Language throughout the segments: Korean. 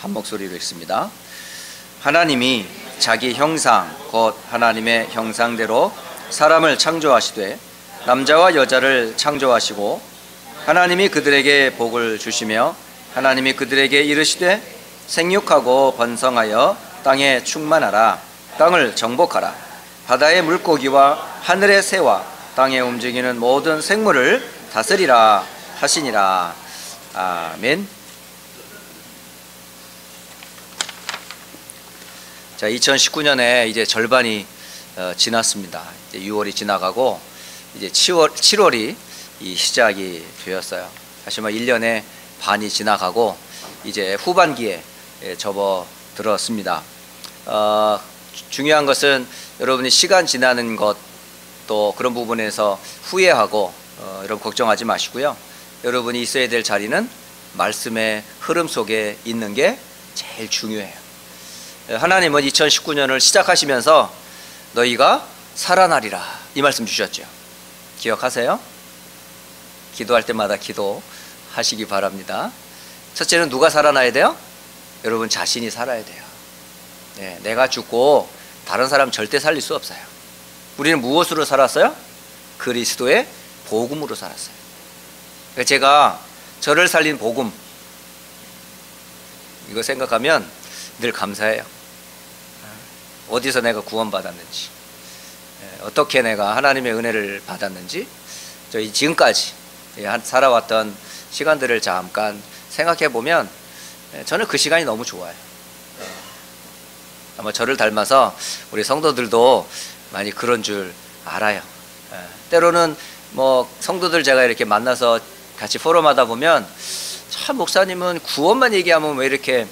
한 목소리로 읽습니다. 하나님이 자기 형상 곧 하나님의 형상대로 사람을 창조하시되 남자와 여자를 창조하시고 하나님이 그들에게 복을 주시며 하나님이 그들에게 이르시되 생육하고 번성하여 땅에 충만하라. 땅을 정복하라. 바다의 물고기와 하늘의 새와 땅에 움직이는 모든 생물을 다스리라 하시니라. 아멘. 자, 2019년에 이제 절반이 지났습니다. 이제 6월이 지나가고 이제 7월이 시작이 되었어요. 사실 1년의 반이 지나가고 이제 후반기에 접어들었습니다. 중요한 것은 여러분이 시간 지나는 것 또 그런 부분에서 후회하고 여러분 걱정하지 마시고요. 여러분이 있어야 될 자리는 말씀의 흐름 속에 있는 게 제일 중요해요. 하나님은 2019년을 시작하시면서 너희가 살아나리라 이 말씀 주셨죠. 기억하세요? 기도할 때마다 기도하시기 바랍니다. 첫째는 누가 살아나야 돼요? 여러분 자신이 살아야 돼요. 네, 내가 죽고 다른 사람 절대 살릴 수 없어요. 우리는 무엇으로 살았어요? 그리스도의 복음으로 살았어요. 그러니까 제가 저를 살린 복음 이거 생각하면 늘 감사해요. 어디서 내가 구원받았는지, 어떻게 내가 하나님의 은혜를 받았는지, 저희 지금까지 살아왔던 시간들을 잠깐 생각해 보면 저는 그 시간이 너무 좋아요. 아마 저를 닮아서 우리 성도들도 많이 그런 줄 알아요. 때로는 성도들 제가 이렇게 만나서 같이 포럼하다 보면 참 목사님은 구원만 얘기하면 왜 이렇게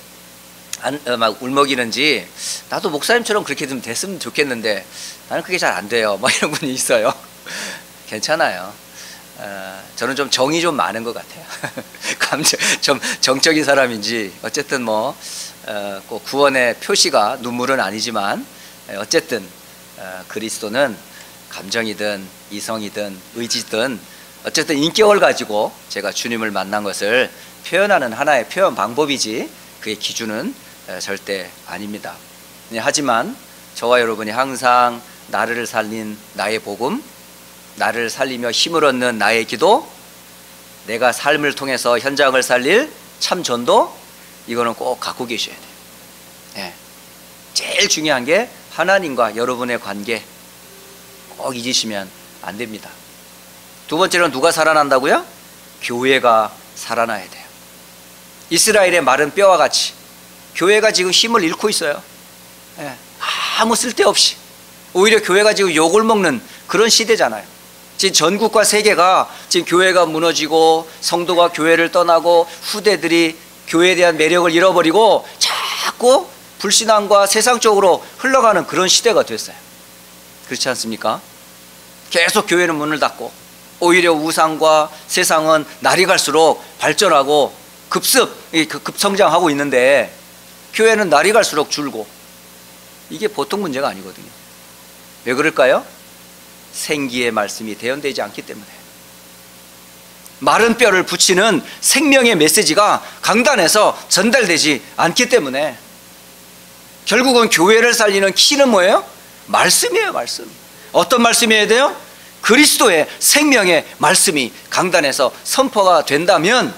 막 울먹이는지, 나도 목사님처럼 그렇게 좀 됐으면 좋겠는데 나는 그게 잘 안 돼요, 이런 분이 있어요. 괜찮아요. 저는 좀 정이 좀 많은 것 같아요. 좀 정적인 사람인지 어쨌든 꼭 구원의 표시가 눈물은 아니지만 어쨌든 그리스도는 감정이든 이성이든 의지든 어쨌든 인격을 가지고 제가 주님을 만난 것을 표현하는 하나의 표현 방법이지 그의 기준은 절대 아닙니다. 하지만 저와 여러분이 항상 나를 살린 나의 복음, 나를 살리며 힘을 얻는 나의 기도, 내가 삶을 통해서 현장을 살릴 참 전도, 이거는 꼭 갖고 계셔야 돼요. 네. 제일 중요한 게 하나님과 여러분의 관계, 꼭 잊으시면 안 됩니다. 두 번째로는 누가 살아난다고요? 교회가 살아나야 돼요. 이스라엘의 마른 뼈와 같이 교회가 지금 힘을 잃고 있어요. 네. 아무 쓸데없이 오히려 교회가 지금 욕을 먹는 그런 시대잖아요. 지금 전국과 세계가 지금 교회가 무너지고 성도가 교회를 떠나고 후대들이 교회에 대한 매력을 잃어버리고 자꾸 불신앙과 세상 쪽으로 흘러가는 그런 시대가 됐어요. 그렇지 않습니까? 계속 교회는 문을 닫고 오히려 우상과 세상은 날이 갈수록 발전하고 급성장하고 있는데 교회는 날이 갈수록 줄고, 이게 보통 문제가 아니거든요. 왜 그럴까요? 생기의 말씀이 대언되지 않기 때문에. 마른 뼈를 붙이는 생명의 메시지가 강단에서 전달되지 않기 때문에. 결국은 교회를 살리는 키는 뭐예요? 말씀이에요. 말씀. 어떤 말씀이어야 돼요? 그리스도의 생명의 말씀이 강단에서 선포가 된다면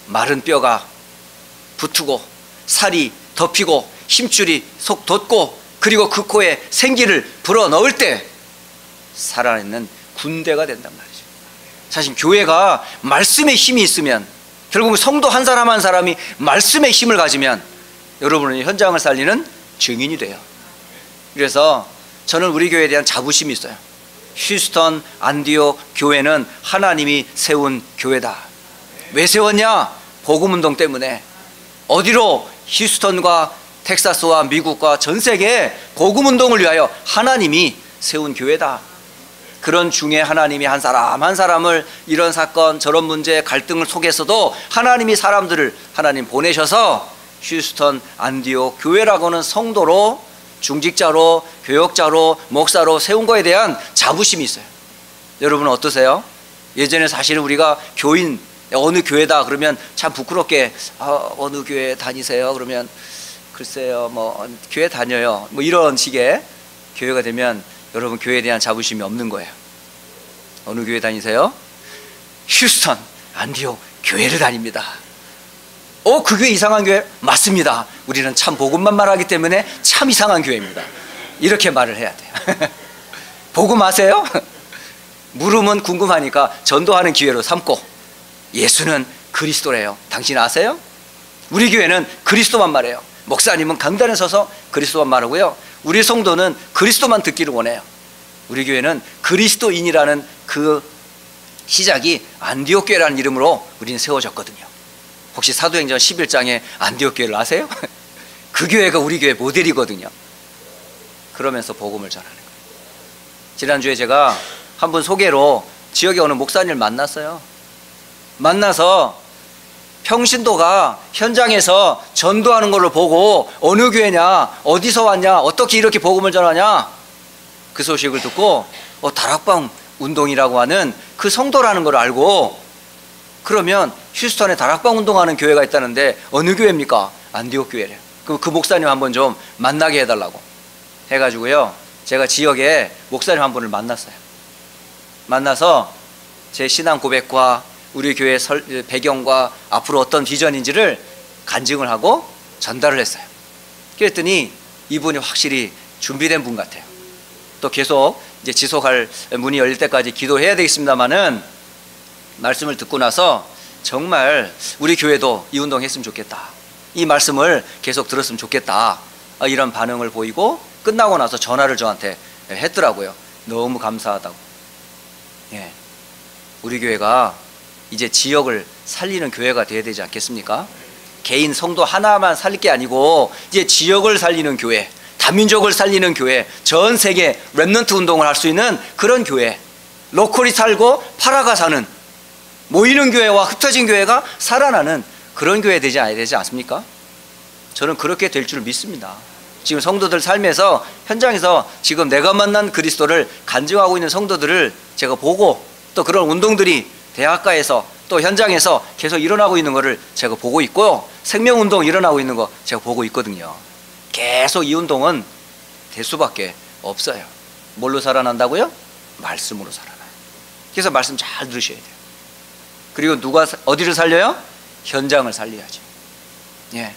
마른 뼈가 붙고 살이 덮이고 힘줄이 속 돋고 그리고 그 코에 생기를 불어넣을 때 살아있는 군대가 된단 말이죠. 사실 교회가 말씀의 힘이 있으면, 결국 성도 한 사람 한 사람이 말씀의 힘을 가지면 여러분은 현장을 살리는 증인이 돼요. 그래서 저는 우리 교회에 대한 자부심이 있어요. 휴스턴 안디옥 교회는 하나님이 세운 교회다. 왜 세웠냐? 복음운동 때문에. 어디로? 휴스턴과 텍사스와 미국과 전 세계에 복음운동을 위하여 하나님이 세운 교회다. 그런 중에 하나님이 한 사람 한 사람을 이런 사건 저런 문제 갈등을 속에서도 하나님이 사람들을 하나님 보내셔서 휴스턴 안디옥 교회라고는 성도로, 중직자로, 교역자로, 목사로 세운 거에 대한 자부심이 있어요. 여러분은 어떠세요? 예전에 사실은 우리가 교인 어느 교회다 그러면 참 부끄럽게 어느 교회 다니세요? 그러면 글쎄요 뭐 교회 다녀요 뭐 이런 식의 교회가 되면 여러분 교회에 대한 자부심이 없는 거예요. 어느 교회 다니세요? 휴스턴 안디옥 교회를 다닙니다. 그 교회 이상한 교회? 맞습니다. 우리는 참 복음만 말하기 때문에 참 이상한 교회입니다. 이렇게 말을 해야 돼요. 복음 아세요? 물으면 궁금하니까 전도하는 기회로 삼고, 예수는 그리스도래요. 당신 아세요? 우리 교회는 그리스도만 말해요. 목사님은 강단에 서서 그리스도만 말하고요, 우리 성도는 그리스도만 듣기를 원해요. 우리 교회는 그리스도인이라는 그 시작이 안디옥 교회라는 이름으로 우리는 세워졌거든요. 혹시 사도행전 11장에 안디옥 교회를 아세요? 그 교회가 우리 교회 모델이거든요. 그러면서 복음을 전하는 거예요. 지난주에 제가 한 분 소개로 지역에 오는 목사님을 만났어요. 만나서 평신도가 현장에서 전도하는 걸로 보고 어느 교회냐, 어디서 왔냐, 어떻게 이렇게 복음을 전하냐, 그 소식을 듣고 다락방 운동이라고 하는 그 성도라는 걸 알고, 그러면 휴스턴에 다락방 운동하는 교회가 있다는데 어느 교회입니까? 안디옥 교회래요. 그럼 그 목사님 한번 좀 만나게 해달라고 해가지고요, 제가 지역에 목사님 한 분을 만났어요. 만나서 제 신앙 고백과 우리 교회 배경과 앞으로 어떤 비전인지를 간증을 하고 전달을 했어요. 그랬더니 이분이 확실히 준비된 분 같아요. 또 계속 이제 지속할 문이 열릴 때까지 기도해야 되겠습니다만은, 말씀을 듣고 나서 정말 우리 교회도 이 운동 했으면 좋겠다, 이 말씀을 계속 들었으면 좋겠다, 이런 반응을 보이고 끝나고 나서 전화를 저한테 했더라고요. 너무 감사하다고. 예, 우리 교회가 이제 지역을 살리는 교회가 돼야 되지 않겠습니까? 개인 성도 하나만 살릴 게 아니고 이제 지역을 살리는 교회, 다민족을 살리는 교회, 전 세계 렘넌트 운동을 할 수 있는 그런 교회, 로컬이 살고 파라가 사는, 모이는 교회와 흩어진 교회가 살아나는 그런 교회 되지 않습니까? 저는 그렇게 될 줄 믿습니다. 지금 성도들 삶에서, 현장에서 지금 내가 만난 그리스도를 간증하고 있는 성도들을 제가 보고, 또 그런 운동들이 대학가에서 또 현장에서 계속 일어나고 있는 것을 제가 보고 있고요, 생명운동 일어나고 있는 거 제가 보고 있거든요. 계속 이 운동은 될 수밖에 없어요. 뭘로 살아난다고요? 말씀으로 살아나요. 그래서 말씀 잘 들으셔야 돼요. 그리고 어디를 살려요? 현장을 살려야죠. 예,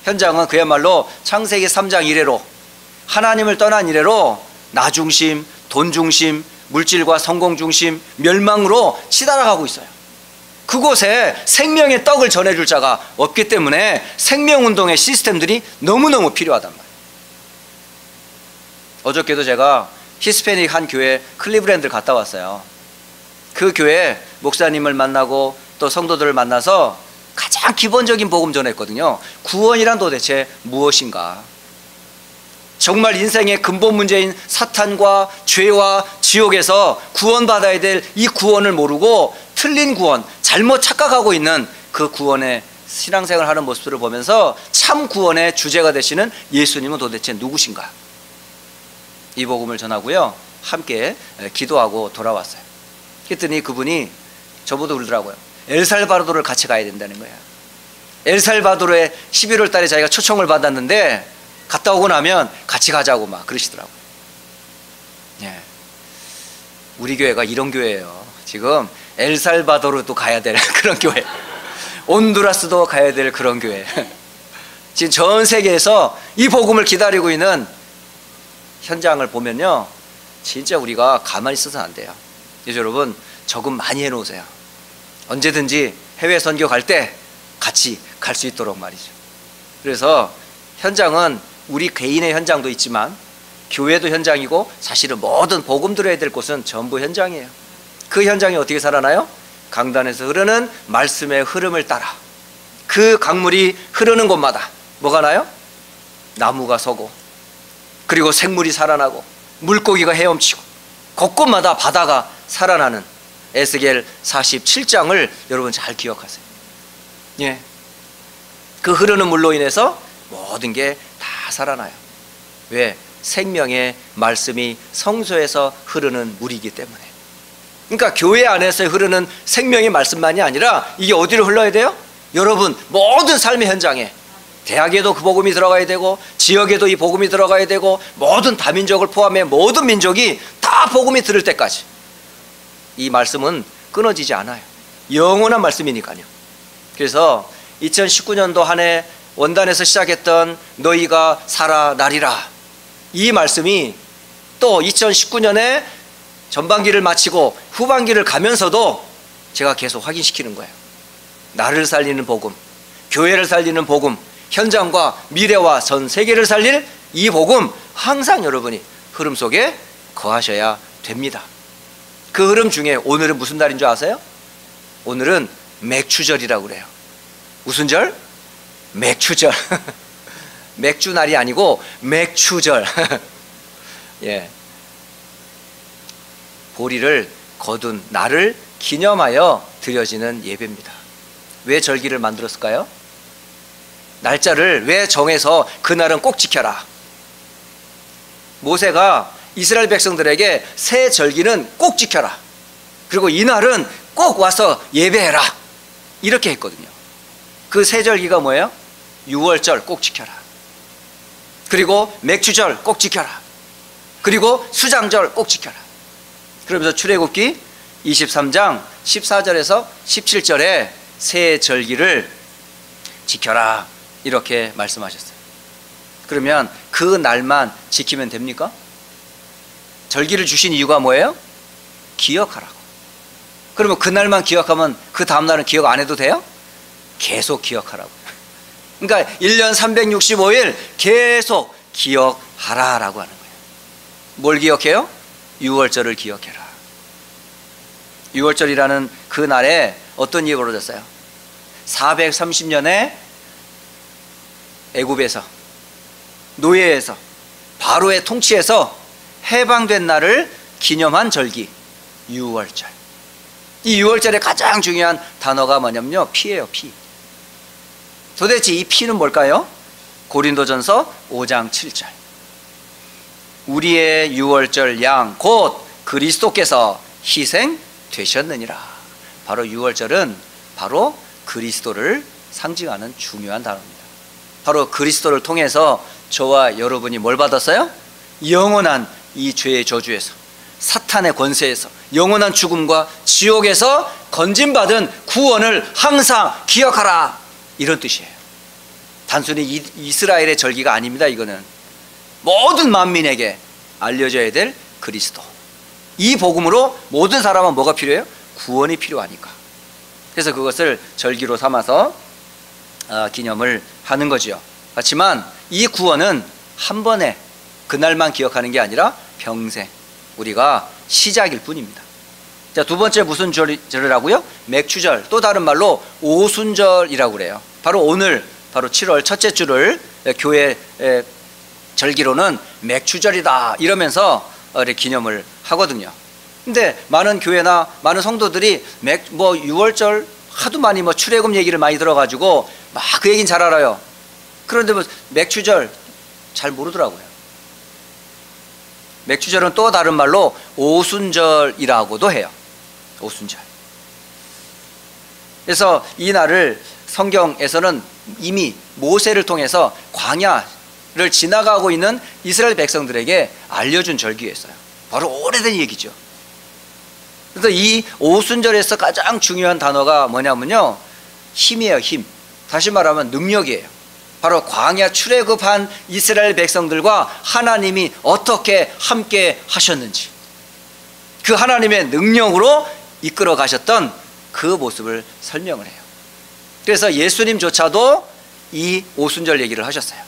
현장은 그야말로 창세기 3장 이래로, 하나님을 떠난 이래로 나 중심, 돈 중심, 물질과 성공 중심, 멸망으로 치달아가고 있어요. 그곳에 생명의 떡을 전해줄 자가 없기 때문에 생명운동의 시스템들이 너무너무 필요하단 말이에요. 어저께도 제가 히스패닉 한 교회 클리브랜드를 갔다 왔어요. 그 교회 목사님을 만나고 또 성도들을 만나서 가장 기본적인 복음 전했거든요. 구원이란 도대체 무엇인가? 정말 인생의 근본 문제인 사탄과 죄와 지옥에서 구원받아야 될 이 구원을 모르고 틀린 구원, 잘못 착각하고 있는 그 구원의 신앙생활을 하는 모습들을 보면서 참 구원의 주제가 되시는 예수님은 도대체 누구신가? 이 복음을 전하고요, 함께 기도하고 돌아왔어요. 그랬더니 그분이 저보고 그러더라고요. 엘살바도르를 같이 가야 된다는 거예요. 엘살바도르에 11월 달에 자기가 초청을 받았는데 갔다 오고 나면 같이 가자고 막 그러시더라고요. 예, 우리 교회가 이런 교회예요. 지금 엘살바도르도 가야 될 그런 교회, 온두라스도 가야 될 그런 교회. 지금 전 세계에서 이 복음을 기다리고 있는 현장을 보면요, 진짜 우리가 가만히 있어서는 안 돼요. 그래서 여러분 저금 많이 해놓으세요. 언제든지 해외 선교 갈 때 같이 갈 수 있도록 말이죠. 그래서 현장은 우리 개인의 현장도 있지만 교회도 현장이고, 사실은 모든 복음 들어야 될 곳은 전부 현장이에요. 그 현장이 어떻게 살아나요? 강단에서 흐르는 말씀의 흐름을 따라 그 강물이 흐르는 곳마다 뭐가 나요? 나무가 서고, 그리고 생물이 살아나고, 물고기가 헤엄치고, 곳곳마다 바다가 살아나는 에스겔 47장을 여러분 잘 기억하세요. 예, 그 흐르는 물로 인해서 모든 게 다 살아나요. 왜? 생명의 말씀이 성소에서 흐르는 물이기 때문에. 그러니까 교회 안에서 흐르는 생명의 말씀만이 아니라 이게 어디로 흘러야 돼요? 여러분 모든 삶의 현장에, 대학에도 그 복음이 들어가야 되고 지역에도 이 복음이 들어가야 되고 모든 다민족을 포함해 모든 민족이 다 복음이 들을 때까지 이 말씀은 끊어지지 않아요. 영원한 말씀이니까요. 그래서 2019년도 한 해 원단에서 시작했던 너희가 살아나리라, 이 말씀이 또 2019년에 전반기를 마치고 후반기를 가면서도 제가 계속 확인시키는 거예요. 나를 살리는 복음, 교회를 살리는 복음, 현장과 미래와 전 세계를 살릴 이 복음, 항상 여러분이 흐름 속에 거하셔야 됩니다. 그 흐름 중에 오늘은 무슨 날인 줄 아세요? 오늘은 맥추절이라고 그래요. 무슨 절? 맥추절. 맥주 날이 아니고 맥추절. 예. 보리를 거둔 날을 기념하여 드려지는 예배입니다. 왜 절기를 만들었을까요? 날짜를 왜 정해서 그날은 꼭 지켜라. 모세가 이스라엘 백성들에게 새 절기는 꼭 지켜라, 그리고 이날은 꼭 와서 예배해라, 이렇게 했거든요. 그 새 절기가 뭐예요? 유월절 꼭 지켜라, 그리고 맥추절 꼭 지켜라, 그리고 수장절 꼭 지켜라. 그러면서 출애굽기 23장 14절에서 17절에 새 절기를 지켜라, 이렇게 말씀하셨어요. 그러면 그 날만 지키면 됩니까? 절기를 주신 이유가 뭐예요? 기억하라고. 그러면 그 날만 기억하면 그 다음 날은 기억 안 해도 돼요? 계속 기억하라고. 그러니까 1년 365일 계속 기억하라라고 하는 거예요. 뭘 기억해요? 유월절을 기억해라. 유월절이라는 그 날에 어떤 일이 벌어졌어요? 430년에 애굽에서, 노예에서, 바로의 통치에서 해방된 날을 기념한 절기, 유월절. 이 유월절의 가장 중요한 단어가 뭐냐면요, 피예요, 피. 도대체 이 피는 뭘까요? 고린도전서 5장 7절. 우리의 유월절 양 곧 그리스도께서 희생되셨느니라. 바로 유월절은 바로 그리스도를 상징하는 중요한 단어입니다. 바로 그리스도를 통해서 저와 여러분이 뭘 받았어요? 영원한 이 죄의 저주에서, 사탄의 권세에서, 영원한 죽음과 지옥에서 건진받은 구원을 항상 기억하라, 이런 뜻이에요. 단순히 이스라엘의 절기가 아닙니다. 이거는 모든 만민에게 알려져야 될 그리스도, 이 복음으로 모든 사람은 뭐가 필요해요? 구원이 필요하니까. 그래서 그것을 절기로 삼아서 기념을 하는 거지요. 그렇지만 이 구원은 한 번에 그날만 기억하는 게 아니라 평생 우리가 시작일 뿐입니다. 자, 두 번째 무슨 절이라고요? 맥추절, 또 다른 말로 오순절이라고 그래요. 바로 오늘, 바로 7월 첫째 주를 교회 절기로는 맥추절이다 이러면서 기념을 하거든요. 근데 많은 교회나 많은 성도들이 유월절 하도 많이 출애굽 얘기를 많이 들어가지고 막 그 얘기는 잘 알아요. 그런데 맥추절 잘 모르더라고요. 맥추절은 또 다른 말로 오순절이라고도 해요. 오순절. 그래서 이 날을 성경에서는 이미 모세를 통해서 광야를 지나가고 있는 이스라엘 백성들에게 알려준 절기였어요. 바로 오래된 얘기죠. 그래서 이 오순절에서 가장 중요한 단어가 뭐냐면요, 힘이에요. 힘. 다시 말하면 능력이에요. 바로 광야 출애굽한 이스라엘 백성들과 하나님이 어떻게 함께 하셨는지, 그 하나님의 능력으로 이끌어 가셨던 그 모습을 설명을 해요. 그래서 예수님조차도 이 오순절 얘기를 하셨어요.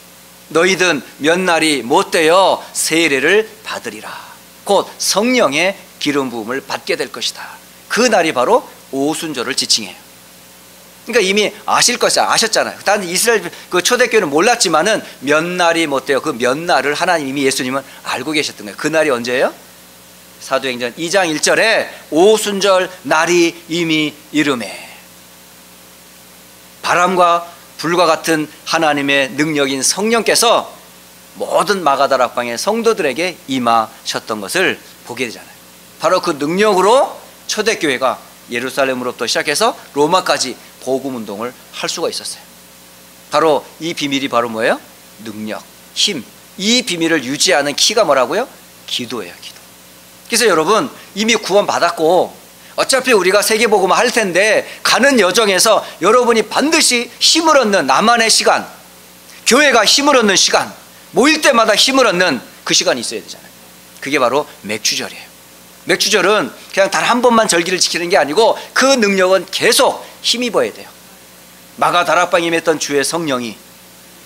너희든 몇 날이 못되어 세례를 받으리라. 곧 성령의 기름 부음을 받게 될 것이다. 그 날이 바로 오순절을 지칭해요. 그러니까 이미 아실 것이야. 아셨잖아요. 단 이스라엘 그 초대교회는 몰랐지만은 몇 날이 못되어 그 몇 날을 하나님 이미 예수님은 알고 계셨던 거예요. 그 날이 언제예요? 사도행전 2장 1절에 오순절 날이 이미 이르매. 바람과 불과 같은 하나님의 능력인 성령께서 모든 마가다락방의 성도들에게 임하셨던 것을 보게 되잖아요. 바로 그 능력으로 초대교회가 예루살렘으로부터 시작해서 로마까지 복음운동을 할 수가 있었어요. 바로 이 비밀이 바로 뭐예요? 능력, 힘. 이 비밀을 유지하는 키가 뭐라고요? 기도예요. 기도. 그래서 여러분 이미 구원받았고 어차피 우리가 세계복음을 할 텐데 가는 여정에서 여러분이 반드시 힘을 얻는 나만의 시간, 교회가 힘을 얻는 시간, 모일 때마다 힘을 얻는 그 시간이 있어야 되잖아요. 그게 바로 맥추절이에요. 맥추절은 그냥 단 한 번만 절기를 지키는 게 아니고 그 능력은 계속 힘입어야 돼요. 마가 다락방에 임했던 주의 성령이,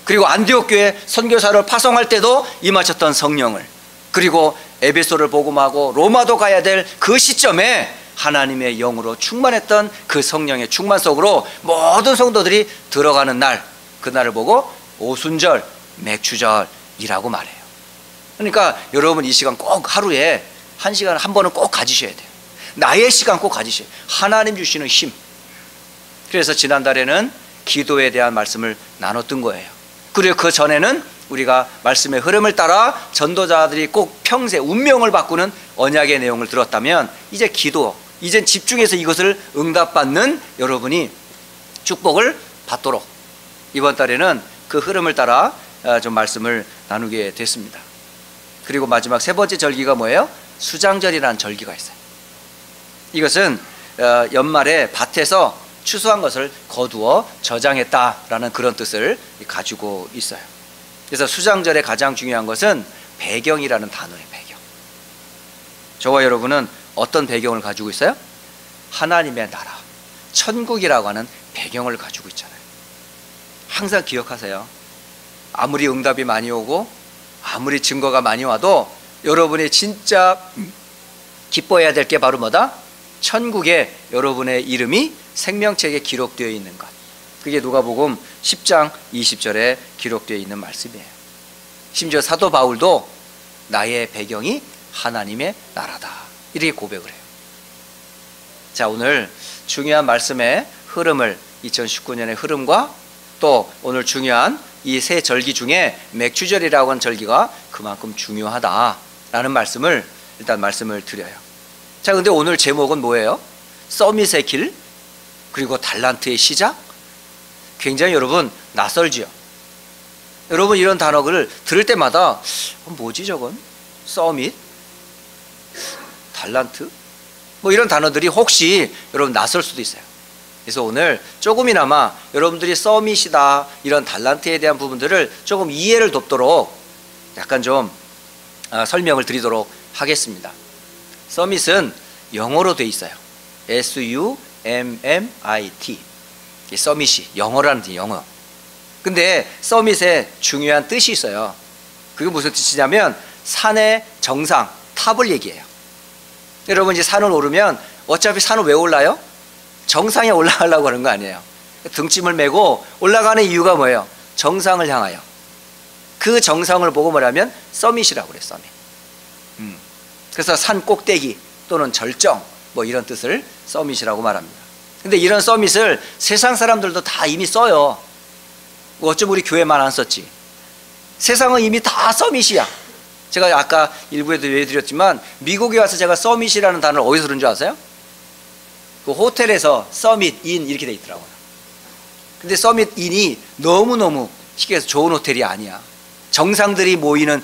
그리고 안디옥 교회 선교사를 파송할 때도 임하셨던 성령을, 그리고 에베소를 복음하고 로마도 가야 될 그 시점에 하나님의 영으로 충만했던 그 성령의 충만 속으로 모든 성도들이 들어가는 날, 그날을 보고 오순절, 맥추절이라고 말해요. 그러니까 여러분 이 시간 꼭 하루에 한 시간 한 번은 꼭 가지셔야 돼요. 나의 시간 꼭 가지셔야 돼요. 하나님 주시는 힘. 그래서 지난달에는 기도에 대한 말씀을 나눴던 거예요. 그리고 그 전에는 우리가 말씀의 흐름을 따라 전도자들이 꼭 평생 운명을 바꾸는 언약의 내용을 들었다면 이제 기도, 이젠 집중해서 이것을 응답받는 여러분이 축복을 받도록 이번 달에는 그 흐름을 따라 좀 말씀을 나누게 됐습니다. 그리고 마지막 세 번째 절기가 뭐예요? 수장절이라는 절기가 있어요. 이것은 연말에 밭에서 추수한 것을 거두어 저장했다라는 그런 뜻을 가지고 있어요. 그래서 수장절의 가장 중요한 것은 배경이라는 단어예요. 배경. 저와 여러분은 어떤 배경을 가지고 있어요? 하나님의 나라, 천국이라고 하는 배경을 가지고 있잖아요. 항상 기억하세요. 아무리 응답이 많이 오고 아무리 증거가 많이 와도 여러분이 진짜 기뻐해야 될 게 바로 뭐다? 천국에 여러분의 이름이 생명책에 기록되어 있는 것. 그게 누가복음 10장 20절에 기록되어 있는 말씀이에요. 심지어 사도 바울도 나의 배경이 하나님의 나라다 이렇게 고백을 해요. 자, 오늘 중요한 말씀의 흐름을 2019년의 흐름과 또 오늘 중요한 이 세 절기 중에 맥추절이라고 하는 절기가 그만큼 중요하다라는 말씀을 일단 말씀을 드려요. 자, 근데 오늘 제목은 뭐예요? 서밋의 길, 그리고 달란트의 시작. 굉장히 여러분 낯설지요. 여러분 이런 단어를 들을 때마다 뭐지 저건? 서밋? 달란트? 뭐 이런 단어들이 혹시 여러분 낯설 수도 있어요. 그래서 오늘 조금이나마 여러분들이 서밋이다 이런 달란트에 대한 부분들을 조금 이해를 돕도록 약간 좀 설명을 드리도록 하겠습니다. 서밋은 영어로 돼 있어요. SUMMIT. 서밋이 영어라는 뜻이에요. 영어. 근데 서밋에 중요한 뜻이 있어요. 그게 무슨 뜻이냐면 산의 정상, 탑을 얘기해요. 여러분 이제 산을 오르면 어차피 산을 왜 올라요? 정상에 올라가려고 하는 거 아니에요. 등짐을 메고 올라가는 이유가 뭐예요? 정상을 향하여. 그 정상을 보고 뭐라면 서밋이라고 그래요. 서밋. 그래서 산 꼭대기 또는 절정 뭐 이런 뜻을 서밋이라고 말합니다. 근데 이런 서밋을 세상 사람들도 다 이미 써요. 어쩜 우리 교회만 안 썼지? 세상은 이미 다 서밋이야. 제가 아까 일부에도 얘기해드렸지만 미국에 와서 제가 서밋이라는 단어를 어디서 들은 줄 아세요? 그 호텔에서 서밋 인 이렇게 돼 있더라고요. 근데 서밋 인이 너무너무 쉽게 해서 좋은 호텔이 아니야. 정상들이 모이는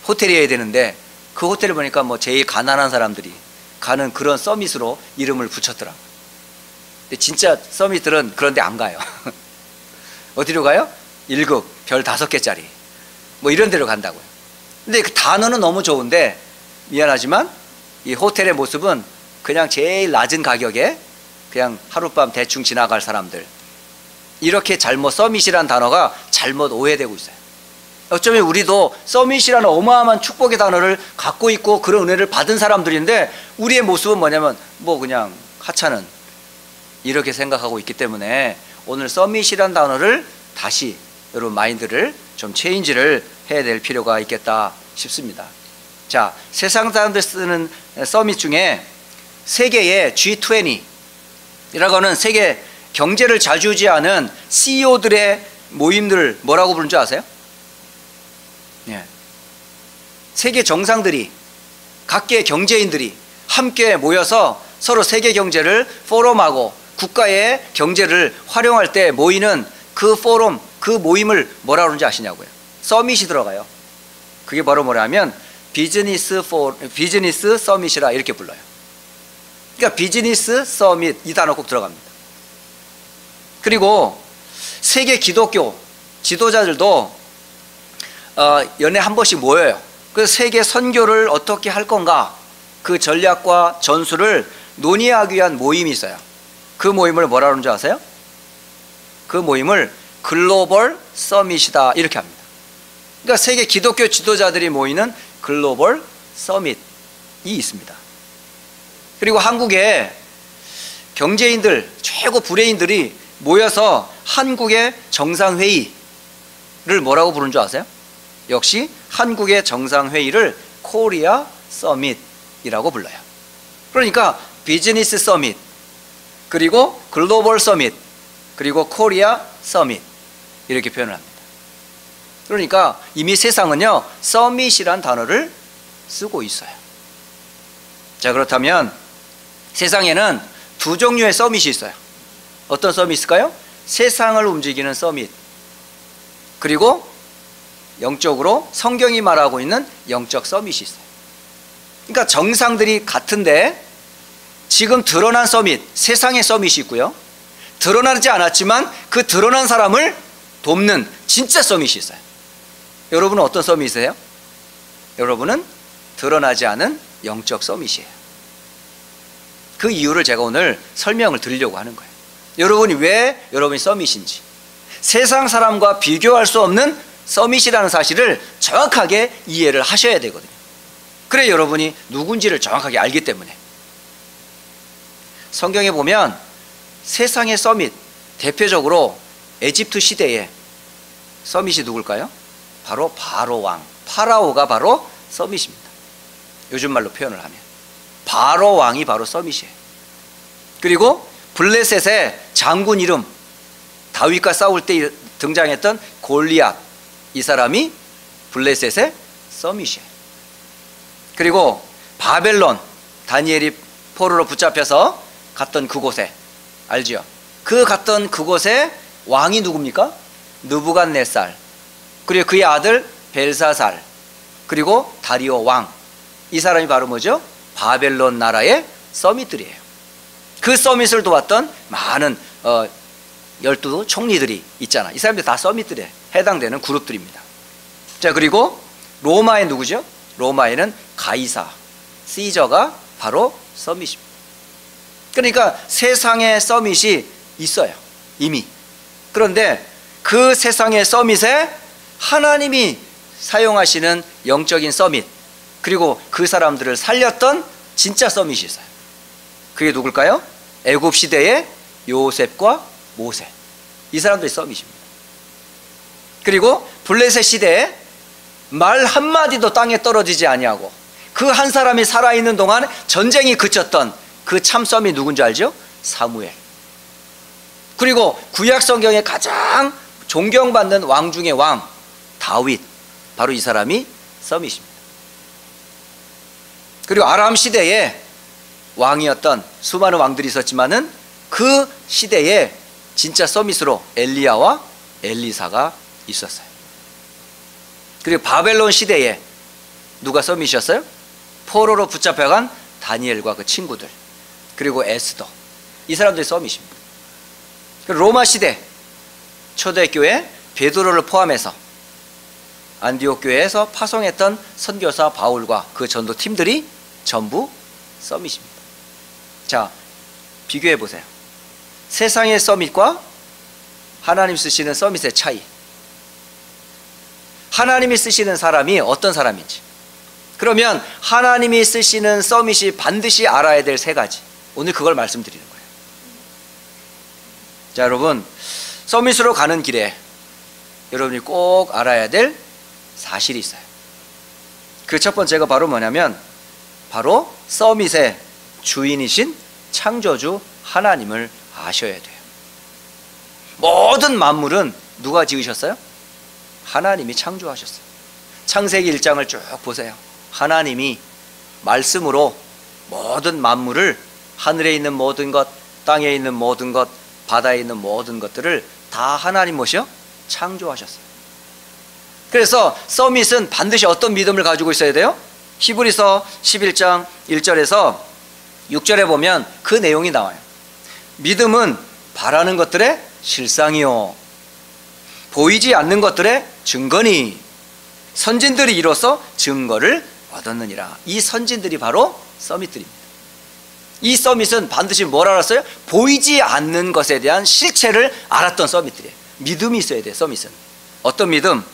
호텔이어야 되는데 그 호텔을 보니까 뭐 제일 가난한 사람들이 가는 그런 서밋으로 이름을 붙였더라고요. 근데 진짜 서밋들은 그런 데 안 가요. 어디로 가요? 1급, 별 5개짜리 뭐 이런 데로 간다고요. 근데 그 단어는 너무 좋은데 미안하지만 이 호텔의 모습은 그냥 제일 낮은 가격에 그냥 하룻밤 대충 지나갈 사람들, 이렇게 잘못 서밋이라는 단어가 잘못 오해되고 있어요. 어쩌면 우리도 서밋이라는 어마어마한 축복의 단어를 갖고 있고 그런 은혜를 받은 사람들인데 우리의 모습은 뭐냐면 뭐 그냥 하찮은 이렇게 생각하고 있기 때문에 오늘 서밋이라는 단어를 다시 여러분 마인드를 좀 체인지를 해야 될 필요가 있겠다 싶습니다. 자, 세상 사람들 쓰는 서밋 중에 세계의 G20이라고 하는 세계 경제를 좌지우지하는 CEO들의 모임들 뭐라고 부르는 줄 아세요? 예. 세계 정상들이, 각계의 경제인들이 함께 모여서 서로 세계 경제를 포럼하고 국가의 경제를 활용할 때 모이는 그 포럼, 그 모임을 뭐라 그러는지 아시냐고요? 서밋이 들어가요. 그게 바로 뭐냐면 비즈니스 서밋이라 이렇게 불러요. 그러니까 비즈니스 서밋 이 단어 꼭 들어갑니다. 그리고 세계 기독교 지도자들도 연애 한 번씩 모여요. 그래서 세계 선교를 어떻게 할 건가 그 전략과 전술을 논의하기 위한 모임이 있어요. 그 모임을 뭐라 그러는지 아세요? 그 모임을 글로벌 서밋이다 이렇게 합니다. 그러니까 세계 기독교 지도자들이 모이는 글로벌 서밋이 있습니다. 그리고 한국에 경제인들, 최고 브레인들이 모여서 한국의 정상회의를 뭐라고 부르는 줄 아세요? 역시 한국의 정상회의를 코리아 서밋이라고 불러요. 그러니까 비즈니스 서밋, 그리고 글로벌 서밋, 그리고 코리아 서밋 이렇게 표현을 합니다. 그러니까 이미 세상은요 서밋이란 단어를 쓰고 있어요. 자, 그렇다면 세상에는 두 종류의 서밋이 있어요. 어떤 서밋이 있을까요? 세상을 움직이는 서밋, 그리고 영적으로 성경이 말하고 있는 영적 서밋이 있어요. 그러니까 정상들이 같은데 지금 드러난 서밋, 세상의 서밋이 있고요, 드러나지 않았지만 그 드러난 사람을 돕는 진짜 서밋이 있어요. 여러분은 어떤 서밋이세요? 여러분은 드러나지 않은 영적 서밋이에요. 그 이유를 제가 오늘 설명을 드리려고 하는 거예요. 여러분이 왜 여러분이 서밋인지, 세상 사람과 비교할 수 없는 서밋이라는 사실을 정확하게 이해를 하셔야 되거든요. 그래 여러분이 누군지를 정확하게 알기 때문에. 성경에 보면 세상의 서밋, 대표적으로 에집트 시대의 서밋이 누굴까요? 바로 바로 왕, 파라오가 바로 서밋입니다. 요즘 말로 표현을 하면 바로 왕이 바로 서밋이에요. 그리고 블레셋의 장군 이름, 다윗과 싸울 때 등장했던 골리앗, 이 사람이 블레셋의 서밋이에요. 그리고 바벨론, 다니엘이 포로로 붙잡혀서 갔던 그곳에, 알지요? 그 갔던 그곳에 왕이 누굽니까? 느부갓네살, 그리고 그의 아들 벨사살, 그리고 다리오 왕, 이 사람이 바로 뭐죠? 바벨론 나라의 서밋들이에요. 그 서밋을 도왔던 많은 12 총리들이 있잖아. 이 사람들이 다 서밋들에 해당되는 그룹들입니다. 자, 그리고 로마에 누구죠? 로마에는 가이사, 시저가 바로 서밋입니다. 그러니까 세상의 서밋이 있어요, 이미. 그런데 그 세상의 서밋에 하나님이 사용하시는 영적인 서밋, 그리고 그 사람들을 살렸던 진짜 서밋이 있어요. 그게 누굴까요? 애굽 시대의 요셉과 모세, 이 사람들이 서밋입니다. 그리고 블레셋 시대에 말 한마디도 땅에 떨어지지 아니하고 그 한 사람이 살아있는 동안 전쟁이 그쳤던 그 참 서밋이 누군지 알죠? 사무엘. 그리고 구약 성경에 가장 존경받는 왕 중의 왕 다윗, 바로 이 사람이 서밋입니다. 그리고 아람 시대에 왕이었던 수많은 왕들이 있었지만은 그 시대에 진짜 서밋으로 엘리야와 엘리사가 있었어요. 그리고 바벨론 시대에 누가 서밋이었어요? 포로로 붙잡혀간 다니엘과 그 친구들, 그리고 에스더, 이 사람들이 서밋입니다. 로마 시대 초대교회 베드로를 포함해서 안디옥 교회에서 파송했던 선교사 바울과 그 전도팀들이 전부 서밋입니다. 자, 비교해 보세요. 세상의 서밋과 하나님 쓰시는 서밋의 차이. 하나님이 쓰시는 사람이 어떤 사람인지, 그러면 하나님이 쓰시는 서밋이 반드시 알아야 될 세 가지, 오늘 그걸 말씀드리는 거예요. 자, 여러분, 서밋으로 가는 길에 여러분이 꼭 알아야 될 사실이 있어요. 그 첫 번째가 바로 뭐냐면, 바로 서밋의 주인이신 창조주 하나님을 아셔야 돼요. 모든 만물은 누가 지으셨어요? 하나님이 창조하셨어요. 창세기 1장을 쭉 보세요. 하나님이 말씀으로 모든 만물을 하늘에 있는 모든 것, 땅에 있는 모든 것, 바다에 있는 모든 것들을 다 하나님 뭐시요? 창조하셨어요. 그래서 서밋은 반드시 어떤 믿음을 가지고 있어야 돼요? 히브리서 11장 1절에서 6절에 보면 그 내용이 나와요. 믿음은 바라는 것들의 실상이요 보이지 않는 것들의 증거니 선진들이 이로써 증거를 얻었느니라. 이 선진들이 바로 서밋들입니다. 이 서밋은 반드시 뭘 알았어요? 보이지 않는 것에 대한 실체를 알았던 서밋들이에요. 믿음이 있어야 돼요. 서밋은 어떤 믿음?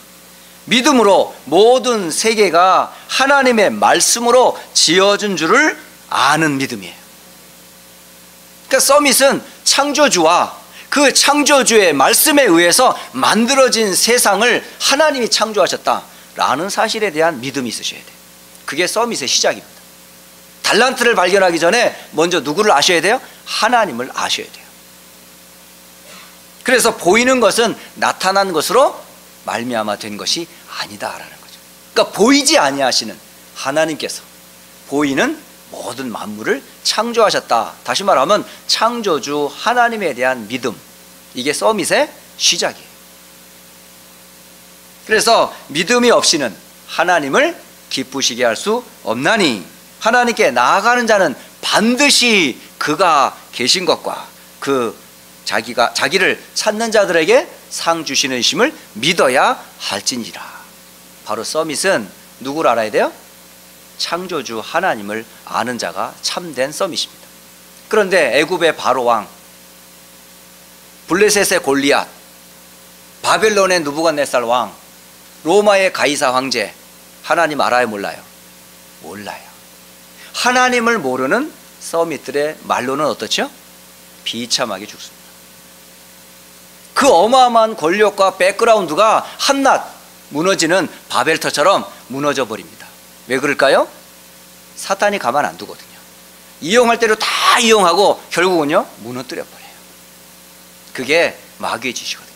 믿음으로 모든 세계가 하나님의 말씀으로 지어준 줄을 아는 믿음이에요. 그러니까 서밋은 창조주와 그 창조주의 말씀에 의해서 만들어진 세상을 하나님이 창조하셨다라는 사실에 대한 믿음이 있으셔야 돼요. 그게 서밋의 시작입니다. 달란트를 발견하기 전에 먼저 누구를 아셔야 돼요? 하나님을 아셔야 돼요. 그래서 보이는 것은 나타난 것으로 말미암아 된 것이 아니다라는 거죠. 그러니까 보이지 아니하시는 하나님께서 보이는 모든 만물을 창조하셨다. 다시 말하면 창조주 하나님에 대한 믿음, 이게 서밋의 시작이에요. 그래서 믿음이 없이는 하나님을 기쁘시게 할 수 없나니 하나님께 나아가는 자는 반드시 그가 계신 것과 그 자기를 찾는 자들에게 상 주시는 이심을 믿어야 할지니라. 바로 서밋은 누구를 알아야 돼요? 창조주 하나님을 아는 자가 참된 서밋입니다. 그런데 애굽의 바로왕, 블레셋의 골리앗, 바벨론의 느부갓네살 왕, 로마의 가이사 황제, 하나님 알아요 몰라요? 몰라요. 하나님을 모르는 서밋들의 말로는 어떻죠? 비참하게 죽습니다. 그 어마어마한 권력과 백그라운드가 한낱 무너지는 바벨탑처럼 무너져 버립니다. 왜 그럴까요? 사탄이 가만 안 두거든요. 이용할 대로 다 이용하고 결국은요 무너뜨려 버려요. 그게 마귀의 짓이거든요.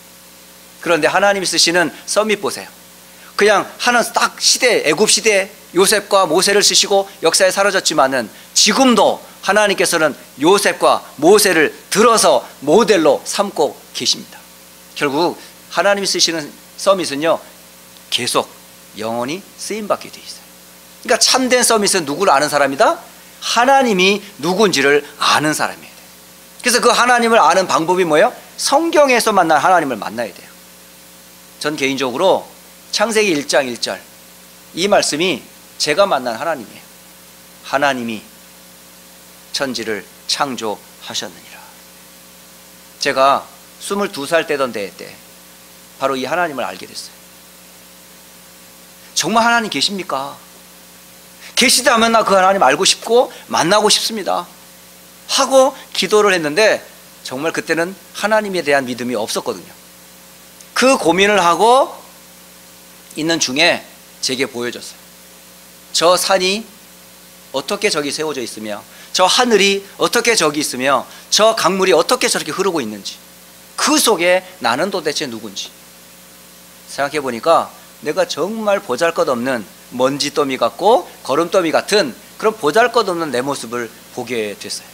그런데 하나님이 쓰시는 서밋 보세요. 그냥 하는 딱 시대, 애굽 시대 요셉과 모세를 쓰시고 역사에 사라졌지만은 지금도 하나님께서는 요셉과 모세를 들어서 모델로 삼고 계십니다. 결국 하나님이 쓰시는 서밋은요 계속 영원히 쓰임받게 되어 있어요. 그러니까 참된 서밋은 누구를 아는 사람이다? 하나님이 누군지를 아는 사람이에요. 그래서 그 하나님을 아는 방법이 뭐예요? 성경에서 만난 하나님을 만나야 돼요. 전 개인적으로 창세기 1장 1절 이 말씀이 제가 만난 하나님이에요. 하나님이 천지를 창조하셨느니라. 제가 22살 되던 때 바로 이 하나님을 알게 됐어요. 정말 하나님 계십니까? 계시다면 나 그 하나님 알고 싶고 만나고 싶습니다 하고 기도를 했는데 정말 그때는 하나님에 대한 믿음이 없었거든요. 그 고민을 하고 있는 중에 제게 보여졌어요. 저 산이 어떻게 저기 세워져 있으며 저 하늘이 어떻게 저기 있으며 저 강물이 어떻게 저렇게 흐르고 있는지 그 속에 나는 도대체 누군지 생각해 보니까 내가 정말 보잘것없는 먼지더미 같고 거름더미 같은 그런 보잘것없는 내 모습을 보게 됐어요.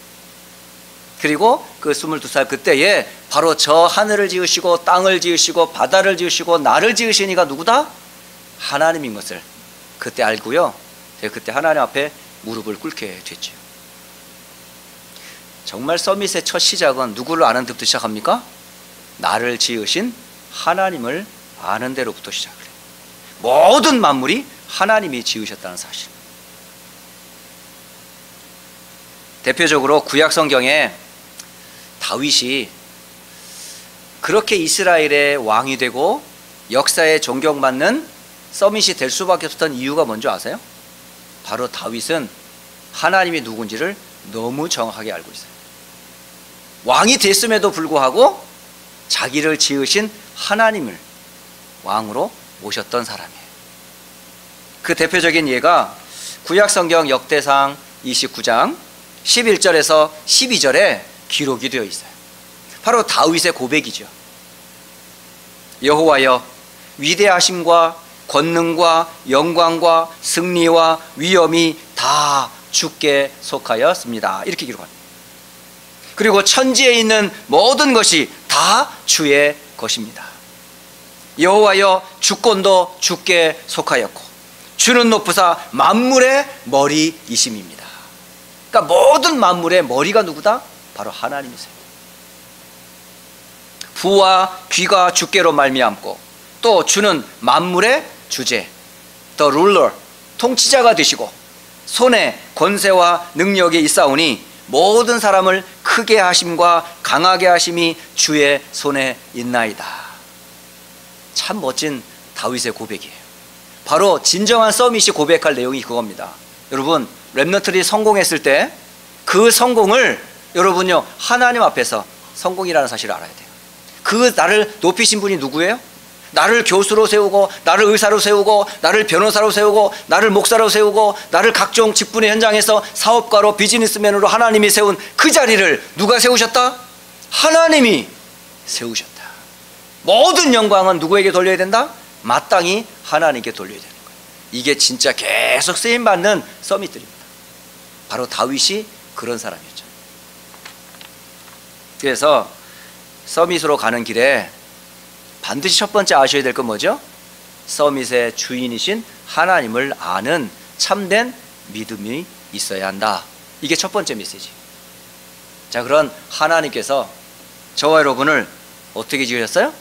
그리고 그 22살 그때에 바로 저 하늘을 지으시고 땅을 지으시고 바다를 지으시고 나를 지으신 이가 누구다? 하나님인 것을 그때 알고요, 제가 그때 하나님 앞에 무릎을 꿇게 됐죠. 정말 서밋의 첫 시작은 누구를 아는 데부터 시작합니까? 나를 지으신 하나님을 아는 데로부터 시작을 해요. 모든 만물이 하나님이 지으셨다는 사실. 대표적으로 구약 성경에 다윗이 그렇게 이스라엘의 왕이 되고 역사에 존경받는 서밋이 될 수밖에 없었던 이유가 뭔지 아세요? 바로 다윗은 하나님이 누군지를 너무 정확하게 알고 있어요. 왕이 됐음에도 불구하고 자기를 지으신 하나님을 왕으로 모셨던 사람이에요. 그 대표적인 예가 구약성경 역대상 29장 11절에서 12절에 기록이 되어 있어요. 바로 다윗의 고백이죠. 여호와여, 위대하심과 권능과 영광과 승리와 위엄이 다 주께 속하였습니다. 이렇게 기록합니다. 그리고 천지에 있는 모든 것이 다 주의 것입니다. 여호와여 주권도 주께 속하였고 주는 높으사 만물의 머리이심입니다. 그러니까 모든 만물의 머리가 누구다? 바로 하나님이세요. 부와 귀가 주께로 말미암고 또 주는 만물의 주제, the ruler, 통치자가 되시고 손에 권세와 능력이 있사오니 모든 사람을 크게 하심과 강하게 하심이 주의 손에 있나이다. 참 멋진 다윗의 고백이에요. 바로 진정한 서밋이 고백할 내용이 그겁니다. 여러분, 렘넌트들이 성공했을 때 그 성공을 여러분요 하나님 앞에서 성공이라는 사실을 알아야 돼요. 그 나를 높이신 분이 누구예요? 나를 교수로 세우고 나를 의사로 세우고 나를 변호사로 세우고 나를 목사로 세우고 나를 각종 직분의 현장에서 사업가로 비즈니스맨으로 하나님이 세운 그 자리를 누가 세우셨다? 하나님이 세우셨다. 모든 영광은 누구에게 돌려야 된다? 마땅히 하나님께 돌려야 되는 거예요. 이게 진짜 계속 쓰임받는 서밋들입니다. 바로 다윗이 그런 사람이었죠. 그래서 서밋으로 가는 길에 반드시 첫 번째 아셔야 될 건 뭐죠? 서밋의 주인이신 하나님을 아는 참된 믿음이 있어야 한다. 이게 첫 번째 메시지. 자, 그런 하나님께서 저와 여러분을 어떻게 지으셨어요?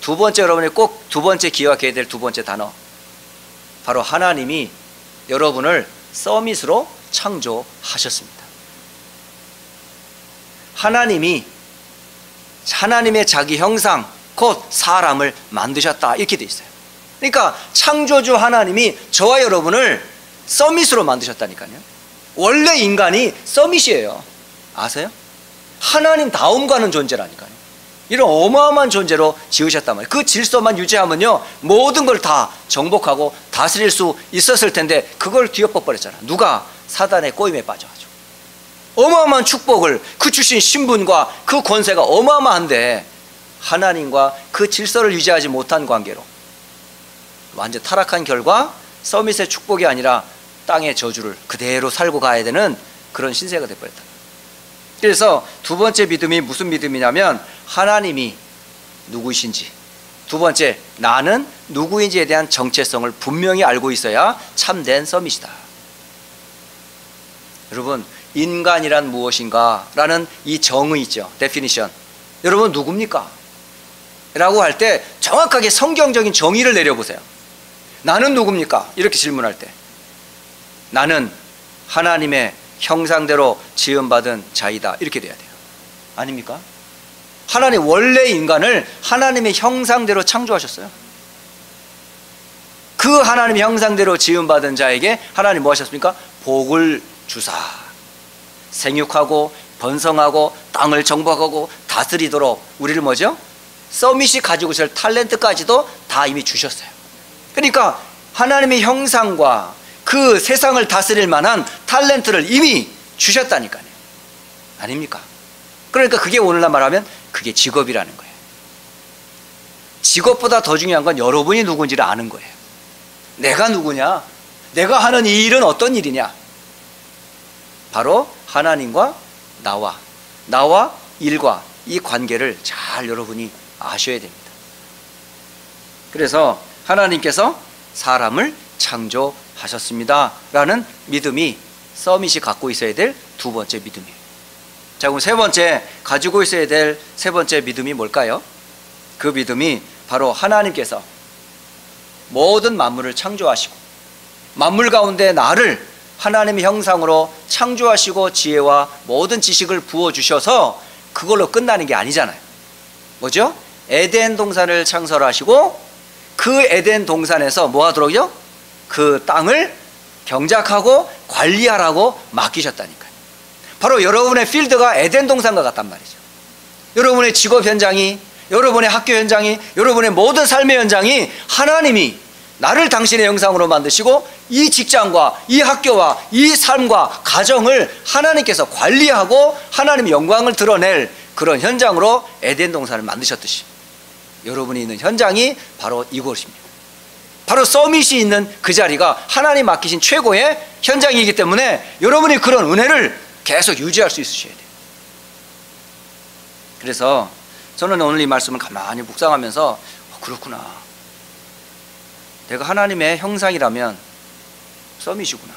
두 번째, 여러분이 꼭 두 번째 기억해야 될 두 번째 단어, 바로 하나님이 여러분을 서밋으로 창조하셨습니다. 하나님이 하나님의 자기 형상 곧 사람을 만드셨다, 이렇게 돼 있어요. 그러니까 창조주 하나님이 저와 여러분을 서밋으로 만드셨다니까요. 원래 인간이 서밋이에요. 아세요? 하나님 다음 가는 존재라니까요. 이런 어마어마한 존재로 지으셨단 말이에요. 그 질서만 유지하면요 모든 걸 다 정복하고 다스릴 수 있었을 텐데 그걸 뒤엎어버렸잖아. 누가? 사단의 꼬임에 빠져가지고. 어마어마한 축복을, 그 주신 신분과 그 권세가 어마어마한데 하나님과 그 질서를 유지하지 못한 관계로 완전 타락한 결과 서밋의 축복이 아니라 땅의 저주를 그대로 살고 가야 되는 그런 신세가 되어버렸다. 그래서 두 번째 믿음이 무슨 믿음이냐면 하나님이 누구이신지, 두 번째 나는 누구인지에 대한 정체성을 분명히 알고 있어야 참된 서밋이다. 여러분, 인간이란 무엇인가 라는 이 정의 있죠, 데피니션. 여러분 누굽니까? 라고 할 때 정확하게 성경적인 정의를 내려보세요. 나는 누굽니까? 이렇게 질문할 때 나는 하나님의 형상대로 지음받은 자이다, 이렇게 돼야 돼요. 아닙니까? 하나님 원래 인간을 하나님의 형상대로 창조하셨어요. 그 하나님의 형상대로 지음받은 자에게 하나님 뭐 하셨습니까? 복을 주사 생육하고 번성하고 땅을 정복하고 다스리도록 우리를 뭐죠? 서밋이 가지고 있을 탤런트까지도 다 이미 주셨어요. 그러니까 하나님의 형상과 그 세상을 다스릴 만한 탤런트를 이미 주셨다니까요. 아닙니까? 그러니까 그게 오늘날 말하면 그게 직업이라는 거예요. 직업보다 더 중요한 건 여러분이 누군지를 아는 거예요. 내가 누구냐? 내가 하는 이 일은 어떤 일이냐? 바로 하나님과 나와 일과 이 관계를 잘 여러분이 아셔야 됩니다. 그래서 하나님께서 사람을 창조하셨습니다 라는 믿음이 서밋이 갖고 있어야 될 두 번째 믿음이에요. 자, 그럼 세 번째 가지고 있어야 될 세 번째 믿음이 뭘까요? 그 믿음이 바로 하나님께서 모든 만물을 창조하시고 만물 가운데 나를 하나님의 형상으로 창조하시고 지혜와 모든 지식을 부어주셔서 그걸로 끝나는 게 아니잖아요. 뭐죠? 에덴 동산을 창설하시고 그 에덴 동산에서 뭐 하도록요? 그 땅을 경작하고 관리하라고 맡기셨다니까요. 바로 여러분의 필드가 에덴 동산과 같단 말이죠. 여러분의 직업 현장이, 여러분의 학교 현장이, 여러분의 모든 삶의 현장이 하나님이 나를 당신의 형상으로 만드시고 이 직장과 이 학교와 이 삶과 가정을 하나님께서 관리하고 하나님의 영광을 드러낼 그런 현장으로 에덴 동산을 만드셨듯이 여러분이 있는 현장이 바로 이곳입니다. 바로 서밋이 있는 그 자리가 하나님 맡기신 최고의 현장이기 때문에 여러분이 그런 은혜를 계속 유지할 수 있으셔야 돼요. 그래서 저는 오늘 이 말씀을 가만히 묵상하면서 그렇구나. 내가 하나님의 형상이라면 썸이시구나.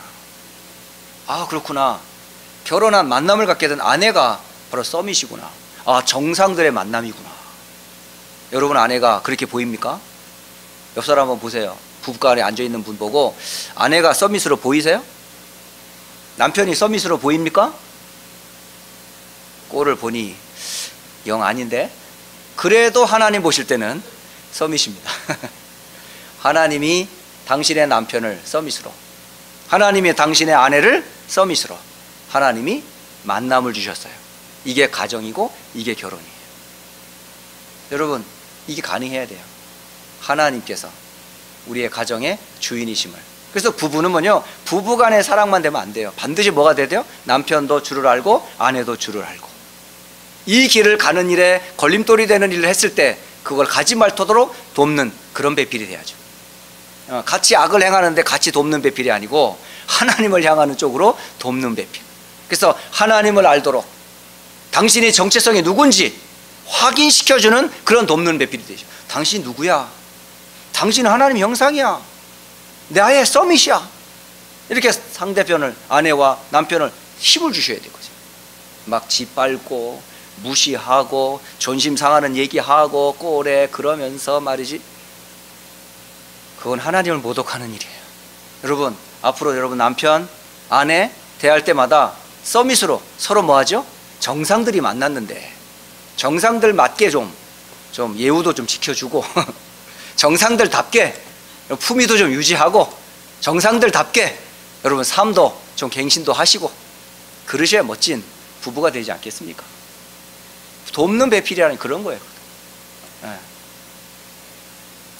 아, 그렇구나. 결혼한 만남을 갖게 된 아내가 바로 썸이시구나. 아, 정상들의 만남이구나. 여러분 아내가 그렇게 보입니까? 옆 사람 한번 보세요. 부부가 안에 앉아있는 분 보고 아내가 서밋으로 보이세요? 남편이 서밋으로 보입니까? 꼴을 보니 영 아닌데, 그래도 하나님 보실 때는 서밋입니다. 하나님이 당신의 남편을 서밋으로, 하나님이 당신의 아내를 서밋으로, 하나님이 만남을 주셨어요. 이게 가정이고 이게 결혼이에요. 여러분, 이게 가능해야 돼요. 하나님께서 우리의 가정의 주인이심을. 그래서 부부는 뭐냐? 부부간의 사랑만 되면 안 돼요. 반드시 뭐가 돼야 돼요? 남편도 주를 알고 아내도 주를 알고. 이 길을 가는 일에 걸림돌이 되는 일을 했을 때 그걸 가지 말도록 돕는 그런 배필이 돼야죠. 같이 악을 행하는데 같이 돕는 배필이 아니고 하나님을 향하는 쪽으로 돕는 배필. 그래서 하나님을 알도록 당신의 정체성이 누군지 확인시켜주는 그런 돕는 배필이 되죠. 당신 누구야? 당신은 하나님 형상이야. 나의 서밋이야. 이렇게 상대편을, 아내와 남편을 힘을 주셔야 되거든요. 막 짓밟고 무시하고 존심 상하는 얘기하고 꼴에 그러면서 말이지, 그건 하나님을 모독하는 일이에요. 여러분, 앞으로 여러분 남편, 아내 대할 때마다 서밋으로 서로 뭐하죠? 정상들이 만났는데 정상들 맞게 좀 예우도 좀 지켜주고 정상들답게 품위도 좀 유지하고 정상들답게 여러분 삶도 좀 갱신도 하시고 그러셔야 멋진 부부가 되지 않겠습니까? 돕는 배필이라는 그런 거예요.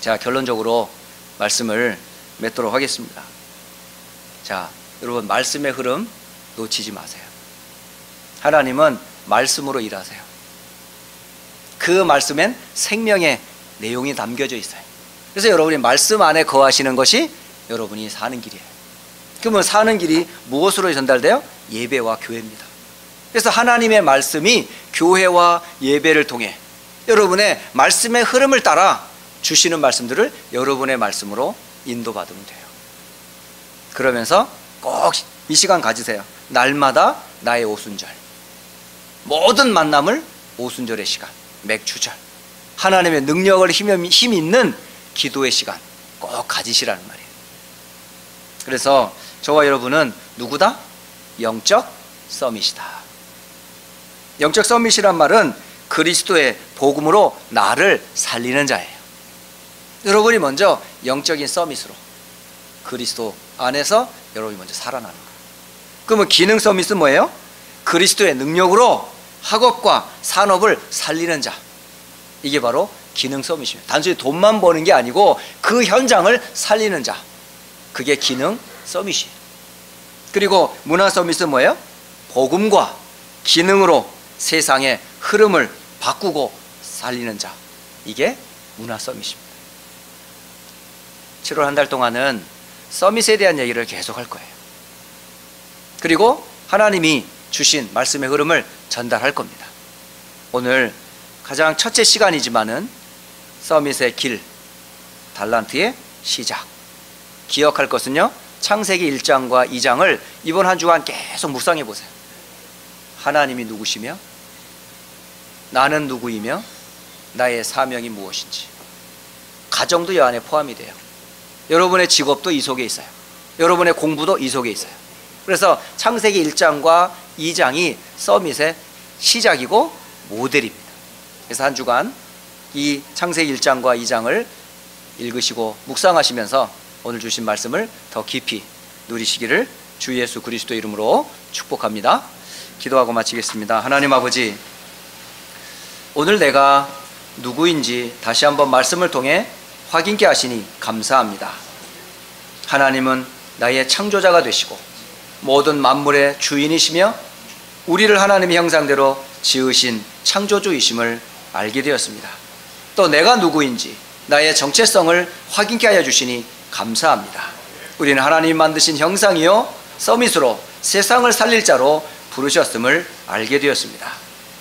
자, 결론적으로 말씀을 맺도록 하겠습니다. 자, 여러분, 말씀의 흐름 놓치지 마세요. 하나님은 말씀으로 일하세요. 그 말씀엔 생명의 내용이 담겨져 있어요. 그래서 여러분이 말씀 안에 거하시는 것이 여러분이 사는 길이에요. 그러면 사는 길이 무엇으로 전달돼요? 예배와 교회입니다. 그래서 하나님의 말씀이 교회와 예배를 통해 여러분의 말씀의 흐름을 따라 주시는 말씀들을 여러분의 말씀으로 인도받으면 돼요. 그러면서 꼭 이 시간 가지세요. 날마다 나의 오순절, 모든 만남을 오순절의 시간, 맥주절, 하나님의 능력을 힘 있는 기도의 시간 꼭 가지시라는 말이에요. 그래서 저와 여러분은 누구다? 영적 서밋이다. 영적 서밋이란 말은 그리스도의 복음으로 나를 살리는 자예요. 여러분이 먼저 영적인 서밋으로 그리스도 안에서 여러분이 먼저 살아나는 거예요. 그러면 기능 서밋은 뭐예요? 그리스도의 능력으로 학업과 산업을 살리는 자. 이게 바로 기능 서밋입니다. 단순히 돈만 버는 게 아니고 그 현장을 살리는 자. 그게 기능 서밋이에요. 그리고 문화 서밋은 뭐예요? 복음과 기능으로 세상의 흐름을 바꾸고 살리는 자. 이게 문화 서밋입니다. 7월 한 달 동안은 서밋에 대한 얘기를 계속 할 거예요. 그리고 하나님이 주신 말씀의 흐름을 전달할 겁니다. 오늘 가장 첫째 시간이지만은 서밋의 길, 달란트의 시작. 기억할 것은요, 창세기 1장과 2장을 이번 한 주간 계속 묵상해 보세요. 하나님이 누구시며 나는 누구이며 나의 사명이 무엇인지. 가정도 이 안에 포함이 돼요. 여러분의 직업도 이 속에 있어요. 여러분의 공부도 이 속에 있어요. 그래서 창세기 1장과 2장이 서밋의 시작이고 모델입니다. 그래서 한 주간 이 창세기 1장과 2장을 읽으시고 묵상하시면서 오늘 주신 말씀을 더 깊이 누리시기를 주 예수 그리스도 이름으로 축복합니다. 기도하고 마치겠습니다. 하나님 아버지, 오늘 내가 누구인지 다시 한번 말씀을 통해 확인케 하시니 감사합니다. 하나님은 나의 창조자가 되시고 모든 만물의 주인이시며 우리를 하나님의 형상대로 지으신 창조주이심을 알게 되었습니다. 또 내가 누구인지 나의 정체성을 확인케 하여 주시니 감사합니다. 우리는 하나님 만드신 형상이요 서밋으로 세상을 살릴 자로 부르셨음을 알게 되었습니다.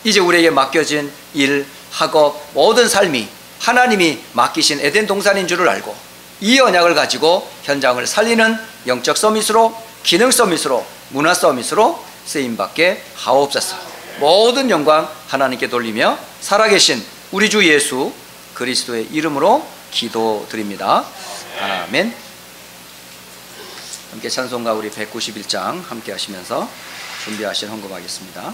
이제 우리에게 맡겨진 일, 학업, 모든 삶이 하나님이 맡기신 에덴 동산인 줄을 알고 이 언약을 가지고 현장을 살리는 영적 서밋으로, 기능 서밋으로, 문화 서밋으로 쓰임받게 하옵소서. 모든 영광 하나님께 돌리며 살아계신 우리 주 예수 그리스도의 이름으로 기도드립니다. 아멘. 함께 찬송가 우리 191장 함께 하시면서 준비하신 헌금하겠습니다.